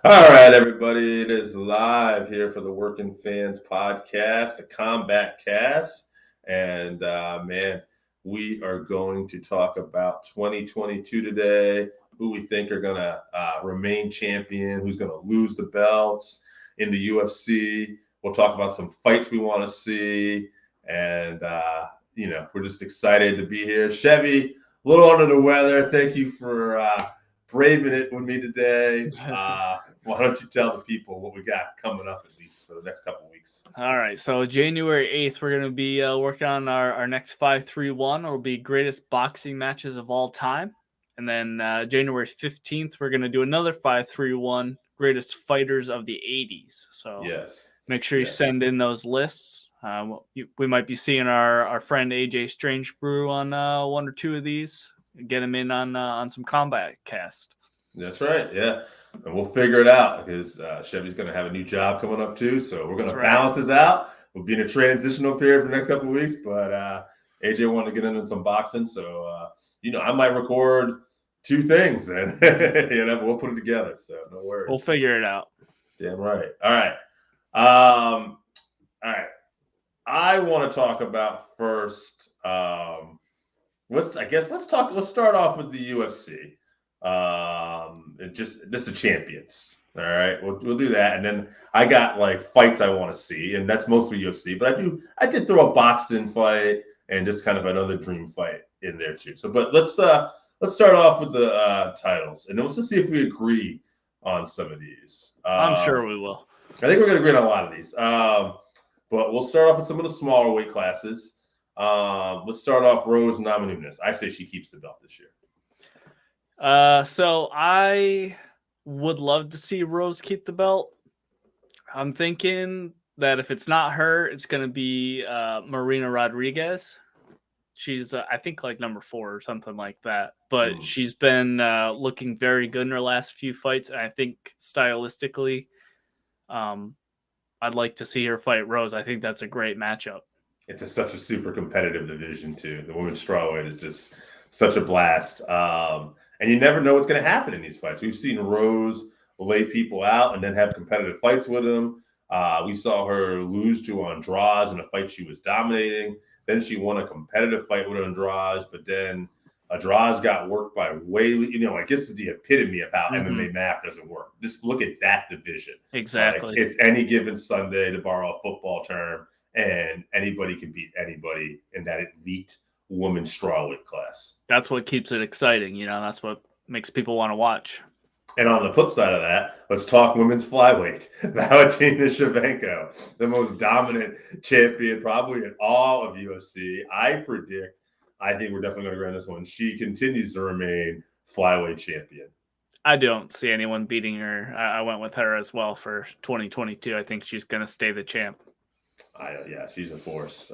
All right, everybody. It is live here for the Working Fans Podcast, the Combatcast. And man, we are going to talk about 2022 today, who we think are going to remain champion, who's going to lose the belts in the UFC. We'll talk about some fights we want to see. And, we're just excited to be here. Chevy, a little under the weather. Thank you for braving it with me today. Why don't you tell the people what we got coming up at least for the next couple of weeks? All right, so January 8th, we're going to be working on our next 5-3-1. It'll be greatest boxing matches of all time. And then January 15th, we're going to do another 5-3-1, greatest fighters of the 80s. So make sure you send in those lists. We might be seeing our friend AJ Strange Brew on one or two of these. Get him in on some Combatcast. That's right, yeah. And we'll figure it out because Chevy's going to have a new job coming up too. So we're going to balance this out. We'll be in a transitional period for the next couple of weeks. But AJ wanted to get into some boxing. So, I might record two things and, we'll put it together. So no worries. We'll figure it out. Damn right. All right. All right. I want to talk about first. Let's start off with the UFC. Just the champions. All right, we'll do that, and then I got like fights I want to see, and that's mostly UFC. But I did throw a boxing fight and just kind of another dream fight in there too. So, but let's start off with the titles, and let's just see if we agree on some of these. I'm sure we will. I think we're going to agree on a lot of these. But we'll start off with some of the smaller weight classes. Let's start off Rose Namajunas. I say she keeps the belt this year. So I would love to see Rose keep the belt. I'm thinking that if it's not her, it's going to be Marina Rodriguez. She's, I think, like number 4 or something like that. But she's been looking very good in her last few fights. And I think stylistically, I'd like to see her fight Rose. I think that's a great matchup. It's such a super competitive division, too. The women's strawweight is just such a blast. And you never know what's going to happen in these fights. We've seen Rose lay people out and then have competitive fights with them. We saw her lose to Andrade in a fight she was dominating. Then she won a competitive fight with Andrade, but then Andrade got worked by Whaley. I guess it's the epitome of how MMA math doesn't work. Just look at that division. Exactly. It's any given Sunday, to borrow a football term, and anybody can beat anybody in that elite women's strawweight class. That's what keeps it exciting. That's what makes people want to watch. And on the flip side of that, let's talk women's flyweight. Valentina Shevchenko, the most dominant champion probably in all of UFC. I think we're definitely going to agree on this one. She continues to remain flyweight champion. I don't see anyone beating her. I went with her as well for 2022. I think she's going to stay the champ. Yeah, she's a force.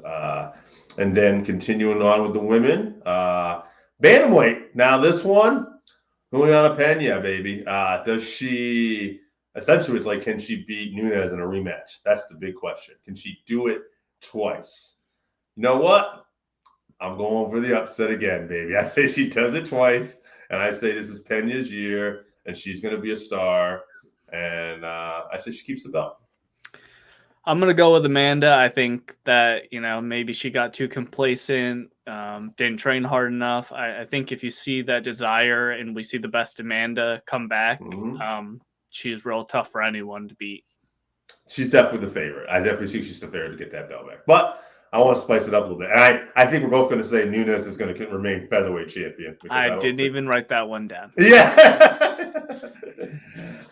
And then continuing on with the women, Bantamweight. Now this one, Juliana Pena, baby. Does she essentially? It's like, can she beat Nunes in a rematch? That's the big question. Can she do it twice? You know what? I'm going for the upset again, baby. I say she does it twice, and I say this is Pena's year, and she's going to be a star. And I say she keeps the belt. I'm going to go with Amanda. I think that, maybe she got too complacent, didn't train hard enough. I think if you see that desire and we see the best Amanda come back, she's real tough for anyone to beat. She's definitely the favorite. I definitely think she's the favorite to get that belt back. But I want to spice it up a little bit. And I think we're both going to say Nunes is going to remain featherweight champion. I didn't even write that one down. Yeah.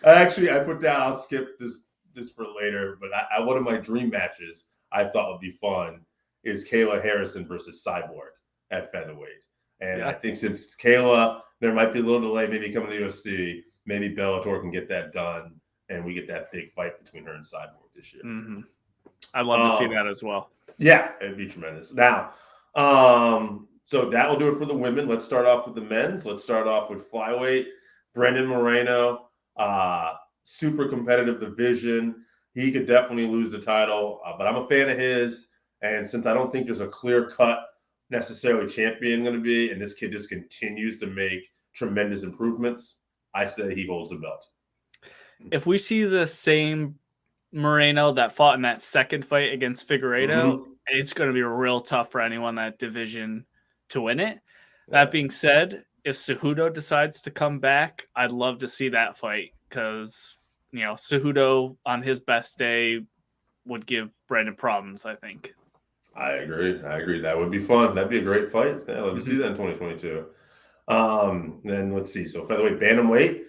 Actually, I put down, I'll skip this for later, but one of my dream matches I thought would be fun is Kayla Harrison versus Cyborg at featherweight. And I think since it's Kayla, there might be a little delay, maybe coming to UFC, maybe Bellator can get that done, and we get that big fight between her and Cyborg this year. I'd love to see that as well. Yeah, it'd be tremendous. Now, so that will do it for the women. Let's start off with the men's. Let's start off with flyweight. Brendan Moreno, super competitive division. He could definitely lose the title, but I'm a fan of his. And since I don't think there's a clear-cut necessarily champion going to be, and this kid just continues to make tremendous improvements, I say he holds the belt. if we see the same Moreno that fought in that second fight against Figueiredo, Mm-hmm. it's going to be real tough for anyone in that division to win it. Yeah, That being said, if Cejudo decides to come back, I'd love to see that fight because, Cejudo on his best day would give Brandon problems, I think. I agree. That would be fun. That'd be a great fight. Yeah, love to see Mhm. that in 2022. Then let's see. So featherweight, bantamweight.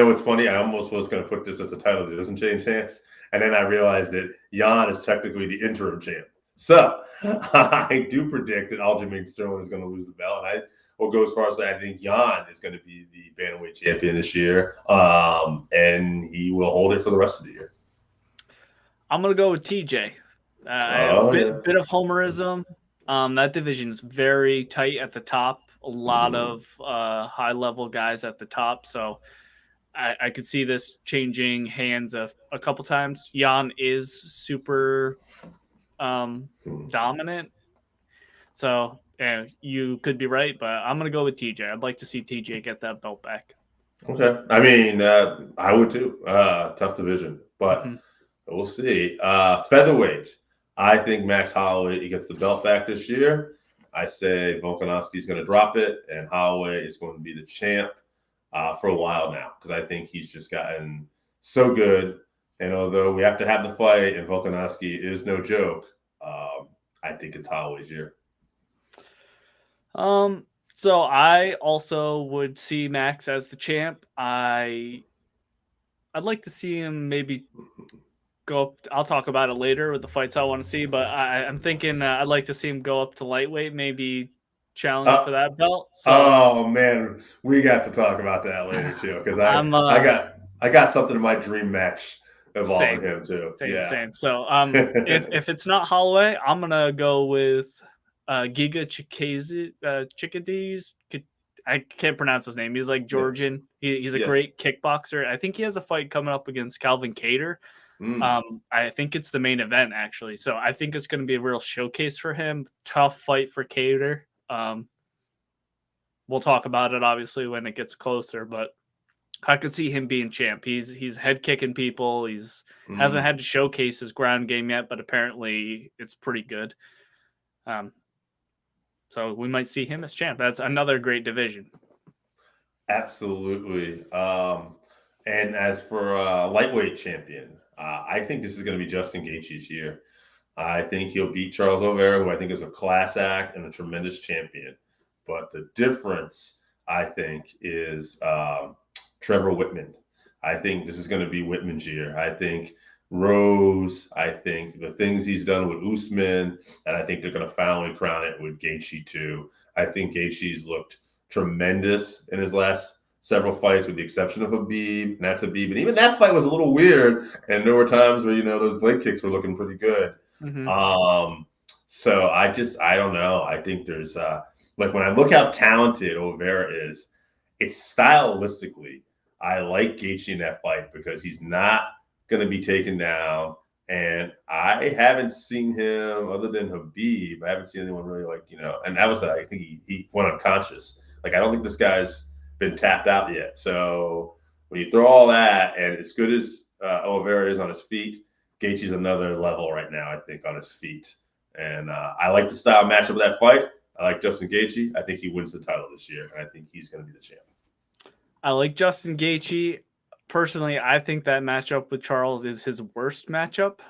What's funny? I almost was going to put this as a title that doesn't change hands, and then I realized that Jan is technically the interim champ. So I do predict that Aljamain Sterling is going to lose the belt, and I will go as far as say I think Jan is going to be the bantamweight champion this year, and he will hold it for the rest of the year. I'm going to go with TJ. A Oh yeah. bit of homerism. That division is very tight at the top. A lot of high level guys at the top. So I could see this changing hands a couple times. Jan is super dominant. So yeah, you could be right, but I'm going to go with TJ. I'd like to see TJ get that belt back. Okay. I mean, I would too. Tough division, but Mhm. we'll see. Featherweight. I think Max Holloway he gets the belt back this year. I say Volkanovski's going to drop it, and Holloway is going to be the champ for a while now because I think he's just gotten so good. And although we have to have the fight, and Volkanovski is no joke, I think it's Holloway's year. So I also would see Max as the champ. I'd like to see him maybe go up. I'll talk about it later with the fights I want to see, but I'm thinking I'd like to see him go up to lightweight, maybe challenge for Uh, that belt. So oh man, we got to talk about that later too because I I'm I got I got something in my dream match involving same, him too. same, Yeah. same. So if it's not Holloway, I'm gonna go with Giga Chikadze. I can't pronounce his name. He's like Yeah. Georgian. He's a Yes. great kickboxer. I think he has a fight coming up against Calvin Cater. Mm. I think it's the main event actually. So I think it's going to be a real showcase for him. Tough fight for Cater. We'll talk about it obviously when it gets closer, but I could see him being champ. He's head kicking people. He's hasn't Mm. had to showcase his ground game yet, but apparently it's pretty good. Um, so we might see him as champ. That's another great division. Absolutely. And as for lightweight champion, I think this is going to be Justin Gaethje's year. I think he'll beat Charles Oliveira, who I think is a class act and a tremendous champion. But the difference, I think, is Trevor Whitman. I think this is going to be Whitman's year. I think Rose, I think the things he's done with Usman, and I think they're going to finally crown it with Gaethje too. I think Gaethje's looked tremendous in his last several fights, with the exception of Habib, and that's Habib. And even that fight was a little weird, and there were times where those leg kicks were looking pretty good. Mm-hmm. So I don't know. I think there's like when I look how talented Oliveira is, it's stylistically I like Gaethje in that fight because he's not going to be taken down, and I haven't seen him other than Habib. I haven't seen anyone really and that was I think he went unconscious. Like I don't think this guy's been tapped out yet. So when you throw all that, and as good as Oliveira is on his feet, Gaethje's another level right now, I think, on his feet. And I like the style matchup of that fight. I like Justin Gaethje. I think he wins the title this year, and I think he's going to be the champ. I like Justin Gaethje. Personally, I think that matchup with Charles is his worst matchup.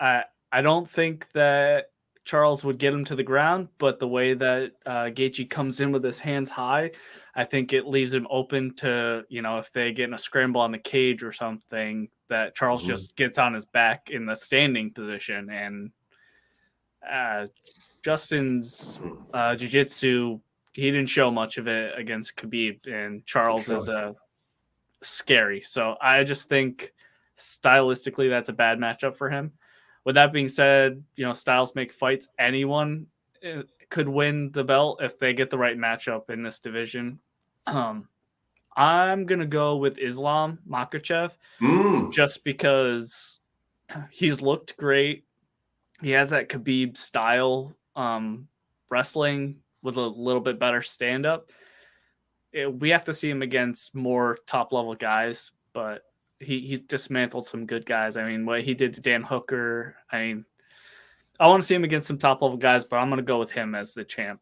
I don't think that Charles would get him to the ground, but the way that Gaethje comes in with his hands high, I think it leaves him open to, if they get in a scramble on the cage or something, that Charles just gets on his back in the standing position. And Justin's jiu-jitsu, he didn't show much of it against Khabib, and Charles is scary. So I just think stylistically that's a bad matchup for him. With that being said, styles make fights. Anyone could win the belt if they get the right matchup in this division. I'm going to go with Islam Makhachev just because he's looked great. He has that Khabib style wrestling with a little bit better stand-up. we have to see him against more top level guys, but he's dismantled some good guys. I mean, what he did to Dan Hooker. I mean, I want to see him against some top level guys, but I'm going to go with him as the champ.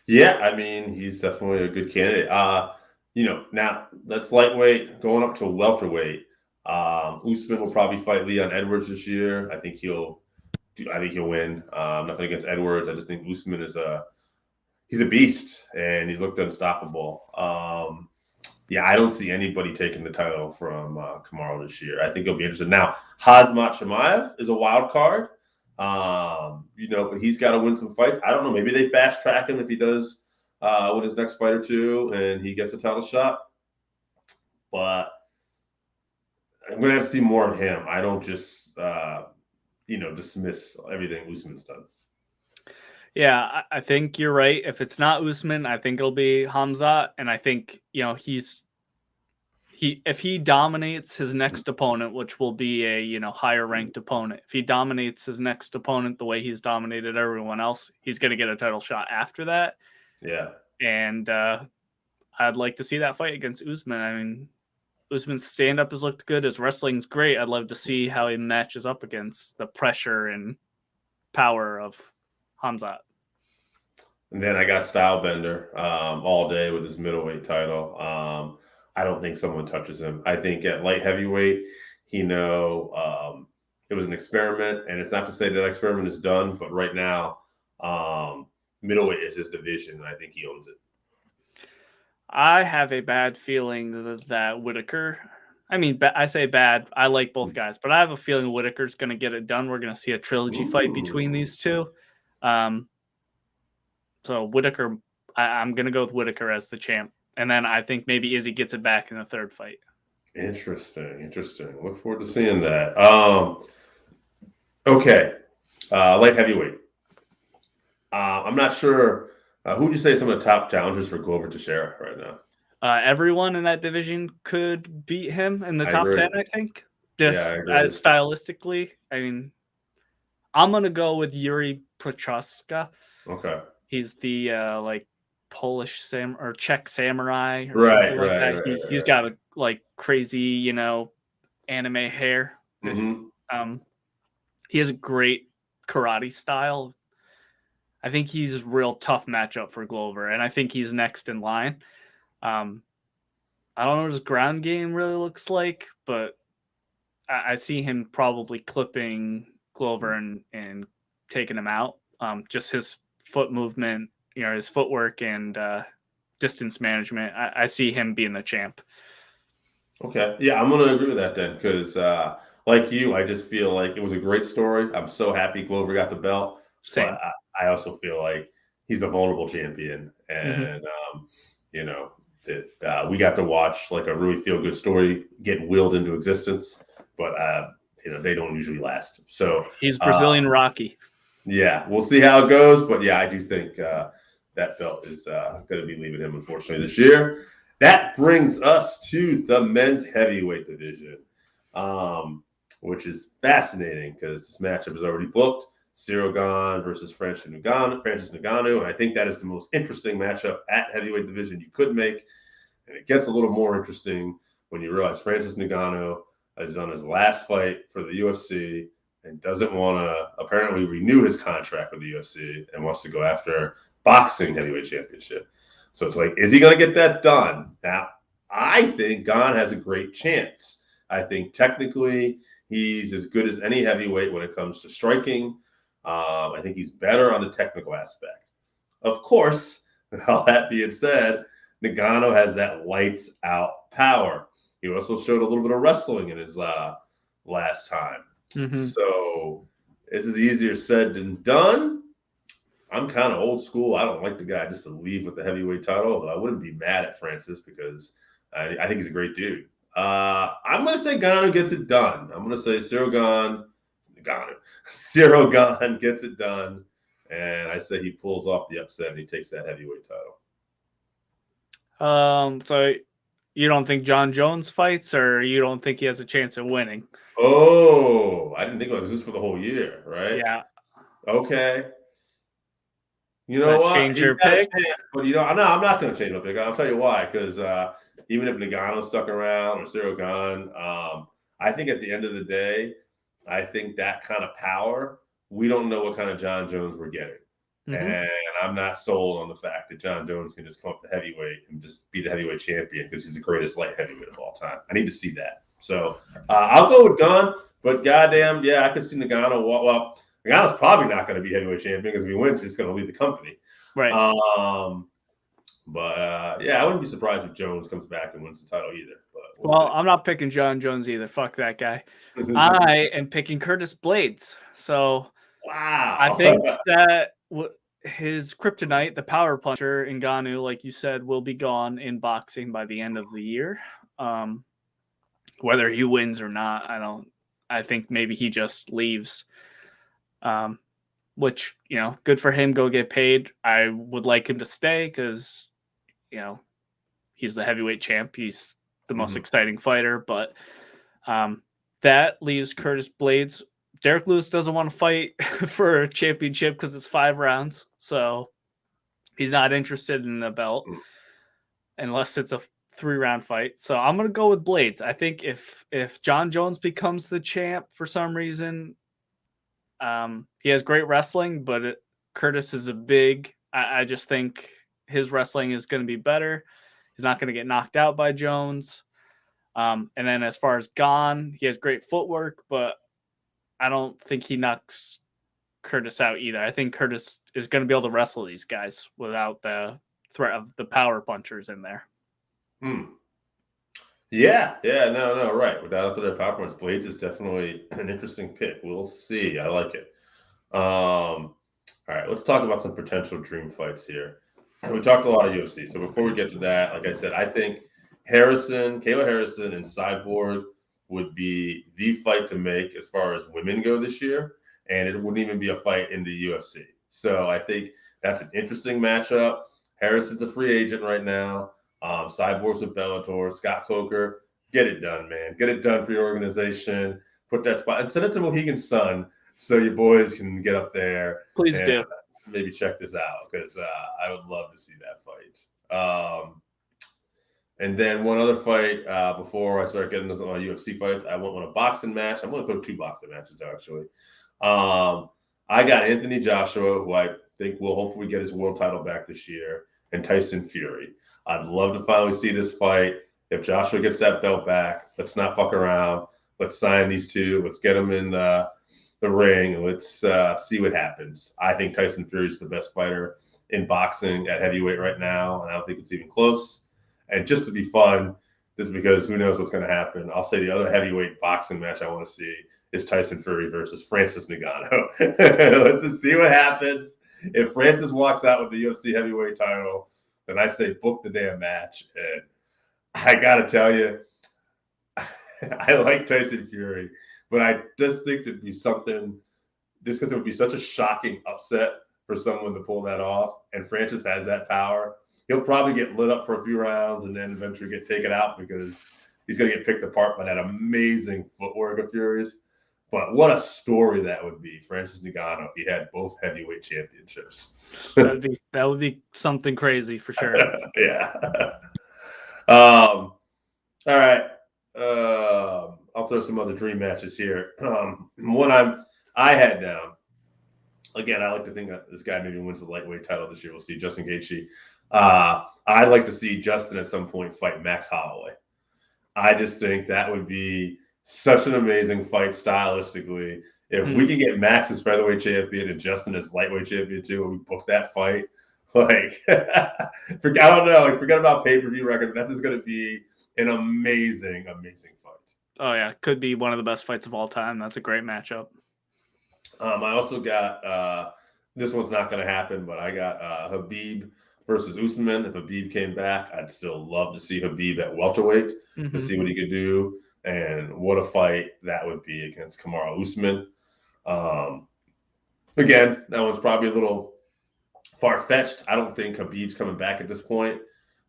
Yeah, I mean, he's definitely a good candidate. Now that's lightweight going up to welterweight. Usman will probably fight Leon Edwards this year. I think he'll win. Nothing against Edwards. I just think Usman he's a beast and he's looked unstoppable. Yeah, I don't see anybody taking the title from Kamaru this year. I think it'll be interesting. Now, Khamzat Chimaev is a wild card. But he's got to win some fights. I don't know. Maybe they fast track him if he does win his next fight or two and he gets a title shot. But I'm going to have to see more of him. I don't just, dismiss everything Usman's done. Yeah, I think you're right. If it's not Usman, I think it'll be Khamzat. And I think, if he dominates his next opponent, which will be a, higher ranked opponent, if he dominates his next opponent the way he's dominated everyone else, he's going to get a title shot after that. Yeah. And I'd like to see that fight against Usman. I mean, Usman's stand-up has looked good. His wrestling's great. I'd love to see how he matches up against the pressure and power of Khamzat. And then I got Stylebender all day with his middleweight title. I don't think someone touches him. I think at light heavyweight, it was an experiment, and it's not to say that experiment is done, but right now, middleweight is his division, and I think he owns it. I have a bad feeling that Whitaker. I mean, I say bad. I like both guys, but I have a feeling Whitaker's going to get it done. We're going to see a trilogy fight between these two. So Whitaker, I'm going to go with Whitaker as the champ. And then I think maybe Izzy gets it back in the third fight. Interesting. Look forward to seeing that. Okay. Light heavyweight. I'm not sure. Who would you say some of the top challengers for Glover Teixeira right now? Everyone in that division could beat him in the top 10, I think. Stylistically. I mean, I'm going to go with Yuri Prochazka. Okay. He's the Polish or Czech samurai or right, something like that. Right, he's got a crazy, anime hair. Mm-hmm. He has a great karate style. I think he's a real tough matchup for Glover, and I think he's next in line. I don't know what his ground game really looks like, but I see him probably clipping Glover and taking him out. Just his foot movement, his footwork and distance management. I see him being the champ. Okay. Yeah, I'm going to agree with that then because, like you, I just feel like it was a great story. I'm so happy Glover got the belt. Same. But I also feel like he's a vulnerable champion. And, that we got to watch like a really feel-good story get willed into existence. But, they don't usually last. So he's Brazilian Rocky. Yeah, we'll see how it goes. But, yeah, I do think that belt is going to be leaving him, unfortunately, this year. That brings us to the men's heavyweight division, which is fascinating because this matchup is already booked. Ciryl Gane versus Francis Ngannou. And I think that is the most interesting matchup at heavyweight division you could make. And it gets a little more interesting when you realize Francis Ngannou is on his last fight for the UFC and doesn't want to apparently renew his contract with the UFC and wants to go after boxing heavyweight championship. So it's like, is he going to get that done? Now, I think Gane has a great chance. I think technically he's as good as any heavyweight when it comes to striking. I think he's better on the technical aspect. Of course, all that being said, Negano has that lights out power. He also showed a little bit of wrestling in his last time. Mm-hmm. So this is easier said than done. I'm kind of old school. I don't like the guy just to leave with the heavyweight title, although I wouldn't be mad at Francis because I think he's a great dude. I'm going to say Ngannou gets it done. I'm going to say Ciryl Gane gets it done, and I say he pulls off the upset and he takes that heavyweight title. So you don't think John Jones fights, or you don't think he has a chance of winning? Oh, I didn't think about this. This is for the whole year, right? Yeah. Okay. You know what? Change He's your got a pick? chance, but no, I'm not going to change my pick. I'll tell you why. Because even if Negano stuck around or Cyril gone, I think at the end of the day, I think that kind of power, we don't know what kind of John Jones we're getting. And I'm not sold on the fact that John Jones can just come up to heavyweight and just be the heavyweight champion because he's the greatest light heavyweight of all time. I need to see that. So I'll go with Gunn, but goddamn, yeah, I could see Nagano. Well, Nagano's probably not going to be heavyweight champion because if he wins, he's going to leave the company. Right. Yeah, I wouldn't be surprised if Jones comes back and wins the title either. But well, I'm not picking John Jones either. Fuck that guy. I am picking Curtis Blades. So wow, I think that his kryptonite, the power puncher, Ngannou, like you said, will be gone in boxing by the end of the year. Whether he wins or not, I think maybe he just leaves. Which, good for him. Go get paid. I would like him to stay because, he's the heavyweight champ. He's the most exciting fighter. But that leaves Curtis Blades. Derek Lewis doesn't want to fight for a championship because it's 5 rounds. So he's not interested in the belt unless it's a 3-round fight. So I'm going to go with Blades. I think if John Jones becomes the champ for some reason, he has great wrestling, but Curtis is I just think his wrestling is going to be better. He's not going to get knocked out by Jones. And then as far as Gone, he has great footwork, but I don't think he knocks Curtis out either. I think Curtis is going to be able to wrestle these guys without the threat of the power punchers in there. Yeah, no, right. Without their power punch, Blades is definitely an interesting pick. We'll see. I like it. All right, let's talk about some potential dream fights here. We talked a lot of UFC. So before we get to that, like I said, I think Kayla Harrison and Cyborg would be the fight to make as far as women go this year. And it wouldn't even be a fight in the UFC. So I think that's an interesting matchup. Harrison's a free agent right now. Cyborg's with Bellator. Scott Coker, get it done, man. Get it done for your organization. Put that spot and send it to Mohegan Sun so your boys can get up there. Please do. Maybe check this out because I would love to see that fight. And then one other fight before I start getting into my UFC fights, I want a boxing match. I'm going to throw 2 boxing matches, actually. I got Anthony Joshua, who I think will hopefully get his world title back this year, and Tyson Fury. I'd love to finally see this fight. If Joshua gets that belt back, let's not fuck around. Let's sign these 2. Let's get them in the ring. Let's see what happens. I think Tyson Fury is the best fighter in boxing at heavyweight right now, and I don't think it's even close. And just to be fun, just because who knows what's going to happen, I'll say the other heavyweight boxing match I want to see is Tyson Fury versus Francis Ngannou. Let's just see what happens. If Francis walks out with the UFC heavyweight title, then I say book the damn match. And I got to tell you, I like Tyson Fury, but I just think it'd be something, just because it would be such a shocking upset for someone to pull that off. And Francis has that power. He'll probably get lit up for a few rounds and then eventually get taken out because he's going to get picked apart by that amazing footwork of Fury's. But what a story that would be, Francis Ngannou, if he had both heavyweight championships. That would be something crazy for sure. Yeah. All right. I'll throw some other dream matches here. One I had down. Again, I like to think that this guy maybe wins the lightweight title this year. We'll see. Justin Gaethje. I'd like to see Justin at some point fight Max Holloway. I just think that would be such an amazing fight stylistically. If we can get Max as featherweight champion and Justin as lightweight champion too, and we book that fight, like I don't know, like forget about pay-per-view record. That's just going to be an amazing, amazing fight. Oh yeah, could be one of the best fights of all time. That's a great matchup. I also got this one's not going to happen, but I got Habib versus Usman. If Habib came back, I'd still love to see Habib at welterweight to see what he could do. And what a fight that would be against Kamaru Usman. Again, that one's probably a little far-fetched. I don't think Habib's coming back at this point.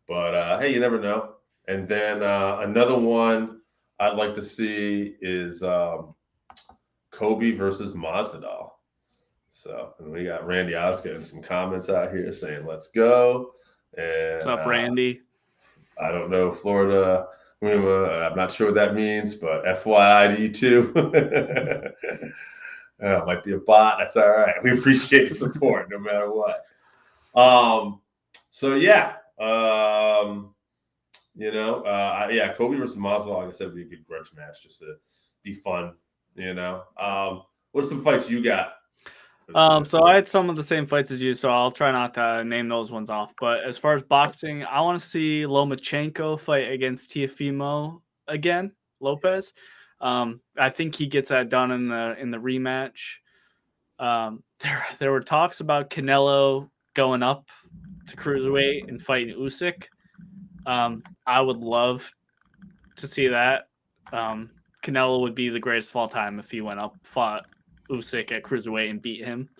But, hey, you never know. And then another one I'd like to see is Kobe versus Masvidal. So, and we got Randy Osgood and some comments out here saying, let's go. And What's up, Randy? I don't know, Florida. I'm not sure what that means, but FYI to you too. It might be a bot. That's all right. We appreciate the support no matter what. So yeah, Kobe versus Masvidal, like I said, would be a good grudge match just to be fun. What's some fights you got? So I had some of the same fights as you, so I'll try not to name those ones off. But as far as boxing, I want to see Lomachenko fight against Teofimo again, Lopez. I think he gets that done in the rematch. There were talks about Canelo going up to cruiserweight and fighting Usyk. I would love to see that. Canelo would be the greatest of all time if he went up, fought Usyk at cruiserweight and beat him.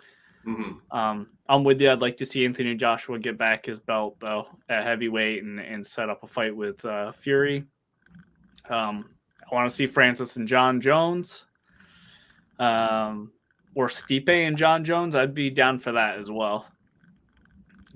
Mm-hmm. I'm with you. I'd like to see Anthony Joshua get back his belt though at heavyweight and set up a fight with Fury. I want to see Francis and John Jones, or Stipe and John Jones. I'd be down for that as well.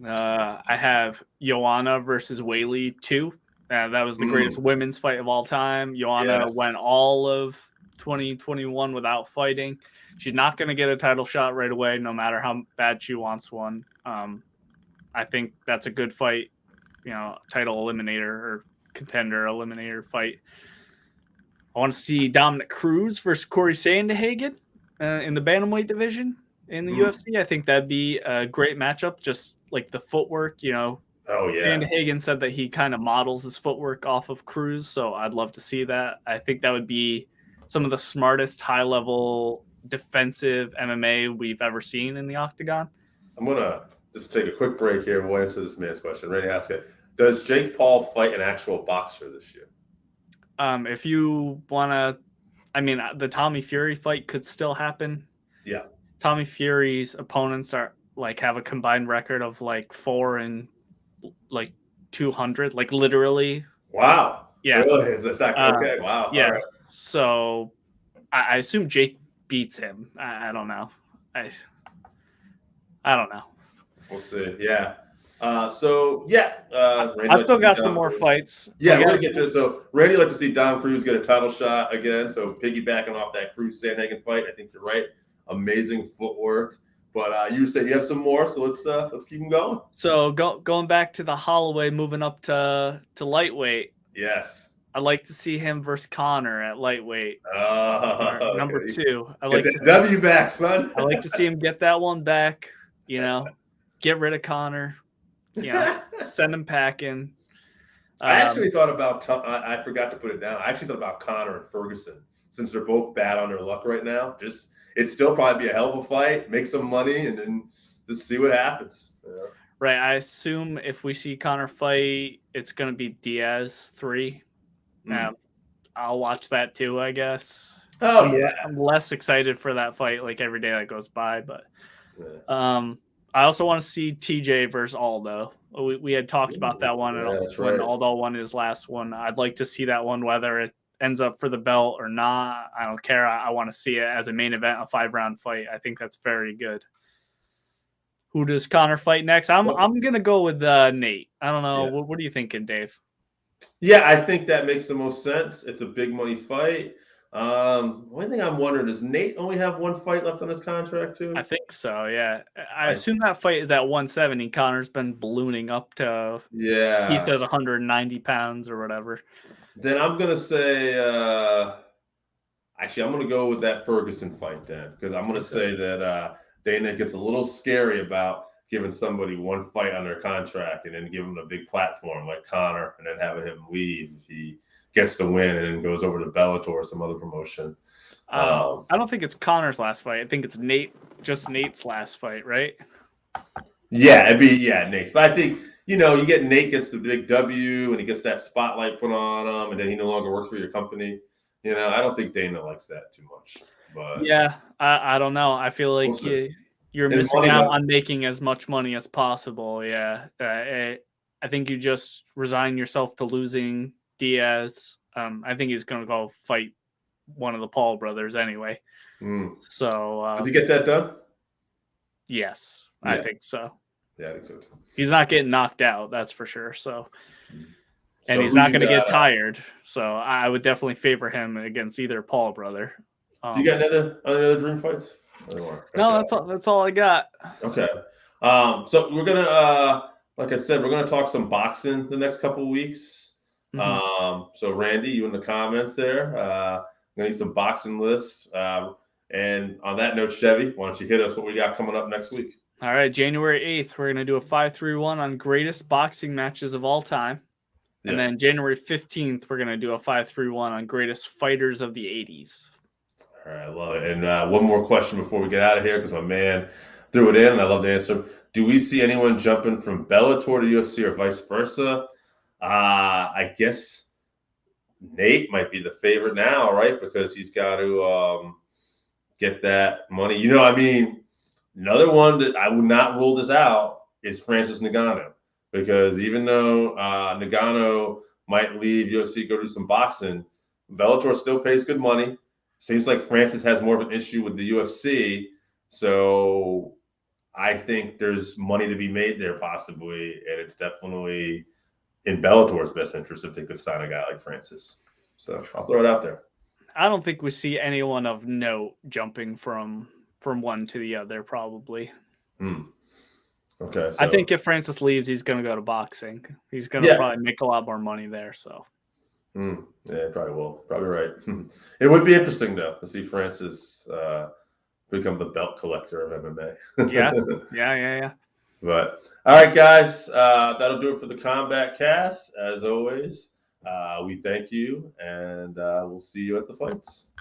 I have Joanna versus Whaley 2. That was the greatest women's fight of all time. Joanna went all of 2021 without fighting. She's not going to get a title shot right away, no matter how bad she wants one. I think that's a good fight, title eliminator or contender eliminator fight. I want to see Dominic Cruz versus Corey Sandhagen in the Bantamweight division in the UFC. I think that'd be a great matchup, just like the footwork, Oh, yeah. Sandhagen said that he kind of models his footwork off of Cruz, so I'd love to see that. I think that would be some of the smartest high-level defensive MMA we've ever seen in the octagon. I'm going to just take a quick break here and we'll answer this man's question. Randy asked it, does Jake Paul fight an actual boxer this year? If you want to, the Tommy Fury fight could still happen. Yeah. Tommy Fury's opponents have a combined record of 4 and 200, literally. Wow. Yeah. Really? Is that okay? Wow. Yeah. Right. So I assume Jake beats him. I don't know. I don't know. We'll see. Yeah. I still got some more fights. Yeah, we're going to get to it. So Randy would like to see Dom Cruz get a title shot again. So piggybacking off that Cruz Sandhagen fight, I think you're right. Amazing footwork. But you said you have some more, so let's keep them going. So going back to the Holloway, moving up to lightweight. Yes. I'd like to see him versus Conor at lightweight. Number 2. I like to W back, son. I like to see him get that one back. Get rid of Conor. Send him packing. I actually thought about. I forgot to put it down. I actually thought about Conor and Ferguson, since they're both bad on their luck right now. It'd still probably be a hell of a fight. Make some money and then just see what happens. Right. I assume if we see Conor fight, it's going to be Diaz 3. I'll watch that too, I guess. Oh, yeah. I'm less excited for that fight every day that goes by, but I also want to see TJ versus Aldo. We had talked about that one when Aldo won his last one. I'd like to see that one, whether it ends up for the belt or not. I don't care. I want to see it as a main event, a 5-round fight. I think that's very good. Who does Conor fight next? I'm gonna go with Nate. I don't know. Yeah. What are you thinking, Dave? Yeah, I think that makes the most sense. It's a big money fight. One thing I'm wondering, does Nate only have one fight left on his contract too? I think so, yeah. I assume that fight is at 170. Conor's been ballooning up to he says 190 pounds or whatever. Then I'm gonna say actually I'm gonna go with that Ferguson fight then, because I'm gonna say that Dana gets a little scary about giving somebody one fight on their contract and then giving them a big platform like Conor and then having him leave if he gets the win and then goes over to Bellator or some other promotion. I don't think it's Conor's last fight. I think it's Nate's last fight, right? Yeah, it'd be Nate's. But I think, you get Nate gets the big W and he gets that spotlight put on him and then he no longer works for your company. I don't think Dana likes that too much. But yeah, I don't know. I feel like you're missing out on making as much money as possible. Yeah. I think you just resign yourself to losing Diaz. I think he's going to go fight one of the Paul brothers anyway. So does he get that done? Yes, Yeah. I think so. Yeah, I think so too. He's not getting knocked out, that's for sure. So, and So he's who not you going to get got? tired. So I would definitely favor him against either Paul brother. Do you got any other dream fights? No, that's all I got. Okay. So we're gonna, like I said, we're gonna talk some boxing the next couple of weeks. So Randy, you in the comments there. Gonna need some boxing lists. And on that note, Chevy, why don't you hit us what we got coming up next week? All right, January 8th, we're going to do a 5-3-1 on greatest boxing matches of all time. Yeah. And then January 15th, we're going to do a 5-3-1 on greatest fighters of the 80s. All right, I love it. And one more question before we get out of here, because my man threw it in, and I love to answer. Do we see anyone jumping from Bellator to UFC or vice versa? I guess Nate might be the favorite now, right? Because he's got to get that money. You know, I mean, another one that I would not rule this out is Francis Negano, because even though Negano might leave UFC, go do some boxing, Bellator still pays good money. Seems like Francis has more of an issue with the UFC, so I think there's money to be made there possibly, and it's definitely in Bellator's best interest if they could sign a guy like Francis. So I'll throw it out there. I don't think we see anyone of note jumping from one to the other, probably. Okay. So. I think if Francis leaves, he's going to go to boxing. He's going to probably make a lot more money there. So. Yeah, probably will. Probably right. It would be interesting, though, to see Francis become the belt collector of MMA. Yeah. But all right, guys, that'll do it for the Combatcast. As always, we thank you, and we'll see you at the fights.